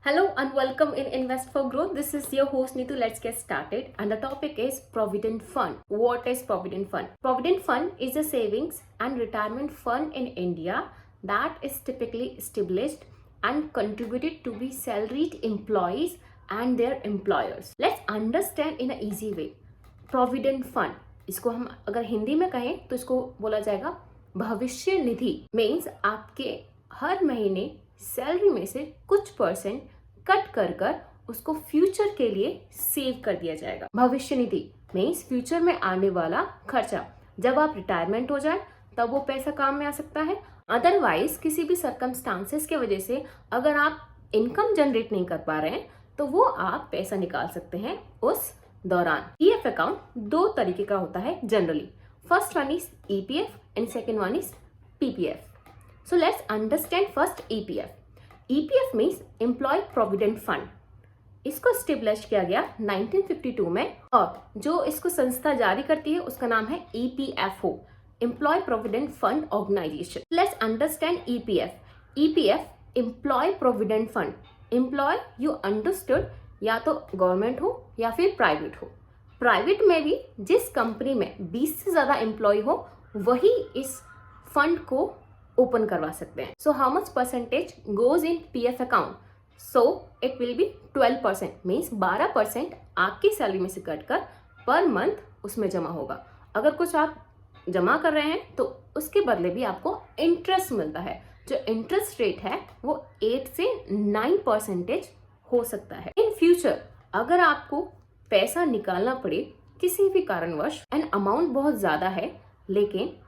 Hello and welcome in Invest for Growth. This is your host Neetu. Let's get started. And the topic is Provident Fund. What is Provident Fund? Provident Fund is a savings and retirement fund in India that is typically established and contributed to be salaried employees and their employers. Let's understand in an easy way. Provident Fund, इसको हम अगर हिंदी में कहें तो इसको बोला जाएगा भविष्य निधि। मीन्स आपके हर महीने सैलरी में से कुछ परसेंट कट कर उसको फ्यूचर के लिए सेव कर दिया जाएगा। भविष्य निधि मीन्स फ्यूचर में आने वाला खर्चा, जब आप रिटायरमेंट हो जाए तब वो पैसा काम में आ सकता है। अदरवाइज किसी भी सर्कमस्टांसेस की वजह से अगर आप इनकम जनरेट नहीं कर पा रहे हैं तो वो आप पैसा निकाल सकते हैं उस दौरान। पीएफ अकाउंट दो तरीके का होता है generally. First one is EPF and second one is PPF. So let's understand first EPF. EPF means Employee Provident Fund. इसको स्टेब्लिश किया गया 1952 में और जो इसको संस्था जारी करती है उसका नाम है EPFO, Employee Provident Fund Organization. Let's understand EPF. EPF Employee Provident Fund. Employee you understood या तो गवर्नमेंट हो या फिर प्राइवेट हो। प्राइवेट में भी जिस कंपनी में 20 से ज्यादा एम्प्लॉय हो वही इस फंड को ओपन करवा सकते हैं। So how much percentage goes in PF account? So it will be 12%, means 12% आपकी सैलरी में से कट कर पर मंथ उसमें जमा होगा। अगर कुछ आप जमा कर रहे हैं तो उसके बदले भी आपको इंटरेस्ट मिलता है। जो इंटरेस्ट रेट है वो 8 से 9% हो सकता है। इन फ्यूचर अगर आपको पैसा निकालना पड़े किसी भी कारणवश एंड अमाउंट बहुत ज्यादा है लेकिन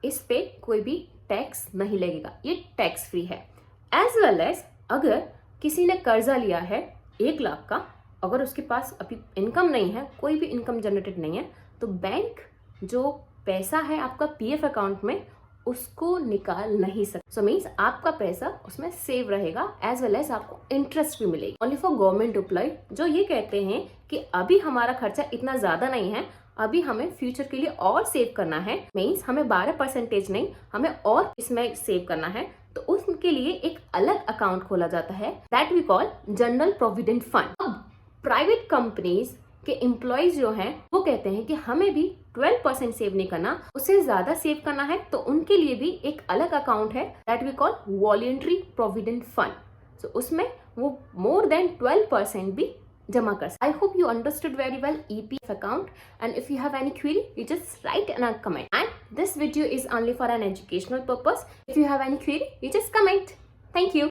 इस पे कोई भी टैक्स नहीं लगेगा, ये टैक्स फ्री है। एज वेल एज अगर किसी ने कर्जा लिया है 1 लाख का, अगर उसके पास अभी इनकम नहीं है, कोई भी इनकम जनरेटेड नहीं है, तो बैंक जो पैसा है आपका पीएफ अकाउंट में उसको निकाल नहीं सकता। सो मीन्स आपका पैसा उसमें सेव रहेगा एज वेल एज आपको इंटरेस्ट भी मिलेगी। ओनली फॉर गवर्नमेंट एम्प्लॉय जो ये कहते हैं कि अभी हमारा खर्चा इतना ज्यादा नहीं है, अभी हमें फ्यूचर के लिए और सेव करना है, मीन्स हमें 12% नहीं, हमें और इसमें सेव करना है, तो उसके लिए एक अलग अकाउंट खोला जाता है that we call general provident fund. अब प्राइवेट कंपनीज के एम्प्लॉयज जो हैं वो कहते हैं कि हमें भी 12% सेव नहीं करना, उससे ज्यादा सेव करना है, तो उनके लिए भी एक अलग अकाउंट है that we call voluntary provident fund. So उसमें वो मोर देन 12% भी जमा कर। I hope you understood very well EPF account, and if you have any query you just write in a comment, and this video is only for an educational purpose. If you have any query you just comment. Thank you.